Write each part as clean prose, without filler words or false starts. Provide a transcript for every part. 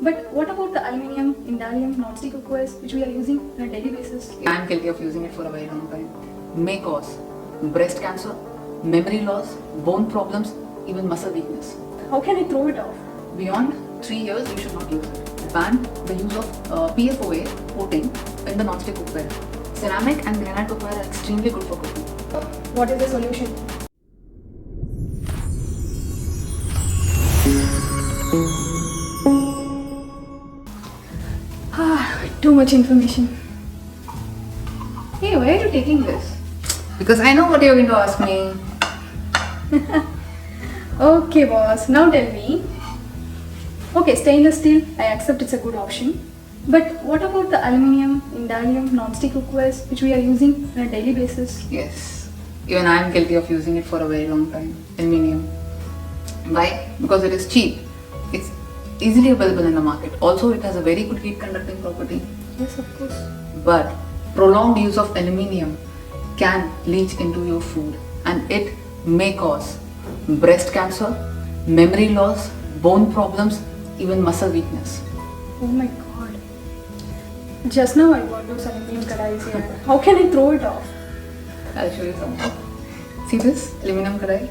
But what about the aluminium, Indalium, non-stick cookwares which we are using on a daily basis? I'm guilty of using it for a very long time. May cause breast cancer, memory loss, bone problems, even muscle weakness. How can I throw it off? Beyond 3 years, you should not use it. Ban the use of PFOA coating in the non-stick cookware. Ceramic and granite cookware are extremely good for cooking. What is the solution? Too much information. Hey, why are you taking this? Because I know what you're going to ask me. Okay, boss. Now tell me. Okay, stainless steel, I accept it's a good option. But what about the aluminium, Indalium, non-stick cookwares which we are using on a daily basis? Yes, even I'm guilty of using it for a very long time. Aluminium. Why? Because it is cheap. It's easily available in the market. Also, it has a very good heat conducting property. Yes, of course. But prolonged use of aluminium can leach into your food and it may cause breast cancer, memory loss, bone problems, even muscle weakness. Oh my god. Just now I got those aluminium kadais here. How can I throw it off? I'll show you something. See this aluminum kadai?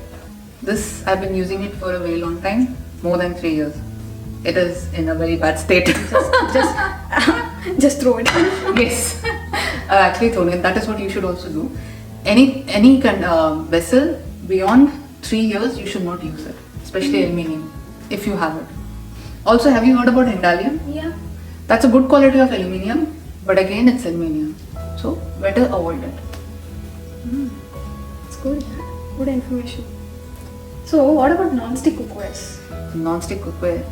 This I've been using it for a very long time, more than 3 years. It is in a very bad state. Just throw it. Yes, I've actually thrown it. That is what you should also do. Any vessel beyond 3 years, you should not use it, especially aluminium, if you have it. Also, have you heard about Indalium? Yeah. That's a good quality of aluminium, but again, it's aluminium. So, better avoid it. It's good. Good information. So, what about non-stick cookwares? Non-stick cookware.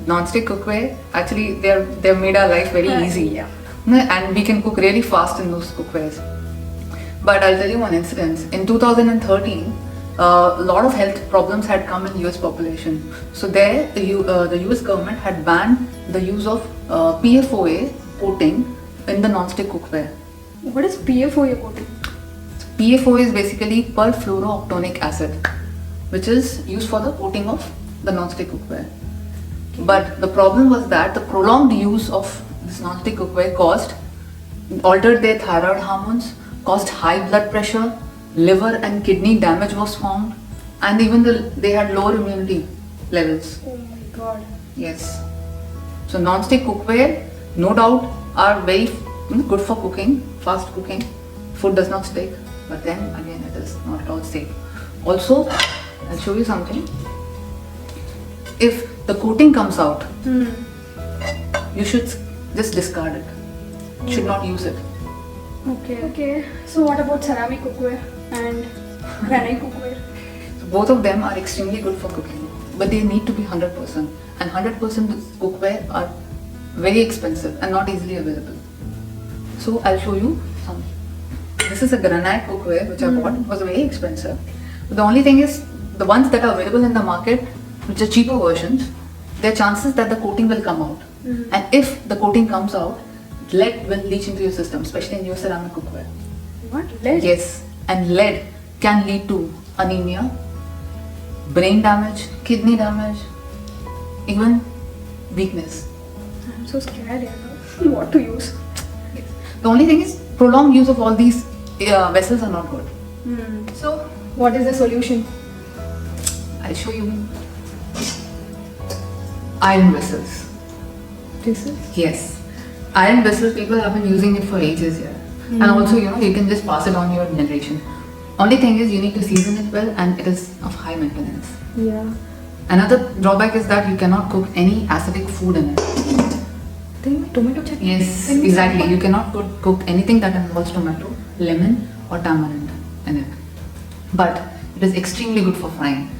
Non-stick cookware, actually, they've made our life very easy. Yeah. And we can cook really fast in those cookwares. But I'll tell you one incident. In 2013, a lot of health problems had come in US population. So there, the US government had banned the use of PFOA coating in the non-stick cookware. What is PFOA coating? PFOA is basically perfluorooctonic acid, which is used for the coating of the non-stick cookware. But the problem was that the prolonged use of this non-stick cookware altered their thyroid hormones, caused high blood pressure, liver and kidney damage was found, and even they had lower immunity levels. Oh my god. Yes. So non-stick cookware, no doubt, are very good for cooking, fast cooking. Food does not stick, but then again it is not at all safe. Also, I'll show you something. If the coating comes out, you should just discard it. You should not use it. Okay. So, what about ceramic cookware and granite cookware? So both of them are extremely good for cooking, but they need to be 100%. And 100% cookware are very expensive and not easily available. So I'll show you some. This is a granite cookware which I bought. It was very expensive. But the only thing is, the ones that are available in the market, which are cheaper versions, there are chances that the coating will come out. And if the coating comes out, lead will leach into your system, especially in your ceramic cookware. What? Lead? Yes, and lead can lead to anemia, brain damage, kidney damage, even weakness. I'm so scared. I don't know what to use. Yes. The only thing is, prolonged use of all these vessels are not good. So, what is the solution? I'll show you. Iron vessels. This is? Yes. Iron vessels, people have been using it for ages here. And also, you can just pass it on your generation. Only thing is, you need to season it well and it is of high maintenance. Yeah. Another drawback is that you cannot cook any acidic food in it. Then tomato chutney? Yes, exactly. You cannot cook anything that involves tomato, lemon or tamarind in it. But it is extremely good for frying.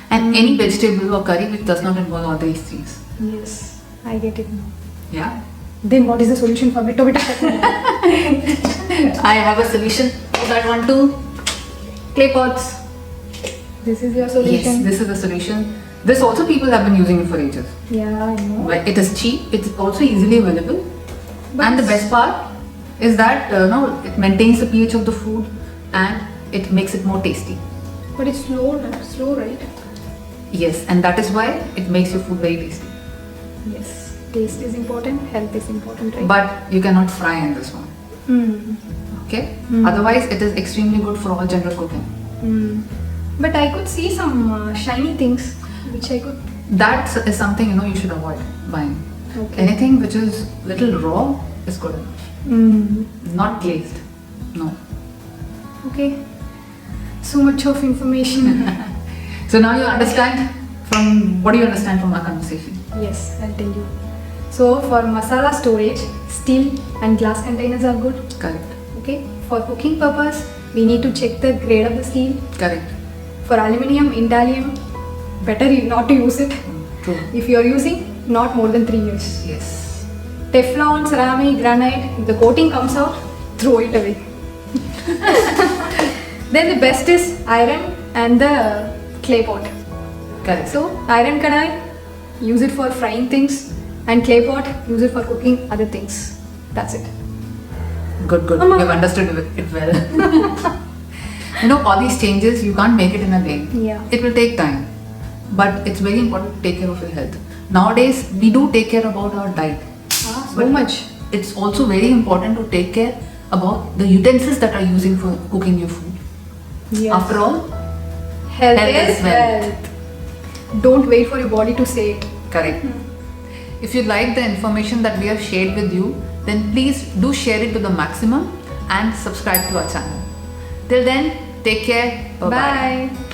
And any vegetable or curry which does not involve all these things. Yes, I get it now. Yeah. Then what is the solution for tomato chutney? I have a solution for that one too. Clay pots. This is your solution? Yes, this is the solution. This also people have been using it for ages. Yeah, I know. But it is cheap. It's also easily available. And the best part is that it maintains the pH of the food and it makes it more tasty. But it's slow, right? Yes, and that is why it makes your food very tasty. Yes. Taste is important, health is important, right? But you cannot fry in this one. Mm. Okay? Mm. Otherwise, it is extremely good for all general cooking. Mm. But I could see some shiny things which I could. That is something you should avoid buying. Okay. Anything which is little raw is good enough. Mm. Not glazed. No. Okay. So much of information. So now you understand from what do you understand from our conversation? Yes, I'll tell you. So for masala storage, steel and glass containers are good. Correct. Okay. For cooking purpose, we need to check the grade of the steel. Correct. For aluminium, indalium, better not to use it. True. If you are using, not more than 3 years. Yes. Teflon, ceramic, granite, if the coating comes out, throw it away. Then the best is iron and the clay pot. Correct. So iron kadai, use it for frying things, and clay pot, use it for cooking other things. That's it. Good. Amma. You've understood it well. All these changes, you can't make it in a day. Yeah. It will take time. But it's very important to take care of your health. Nowadays, we do take care about our diet. So But much. It's also very important to take care about the utensils that are using for cooking your food. Yes. After all, Health Health is is wealth. wealth. Don't wait for your body to say it. correct. If you like the information that we have shared with you, then please do share it to the maximum and subscribe to our channel. Till then, take care. Bye-bye. Bye.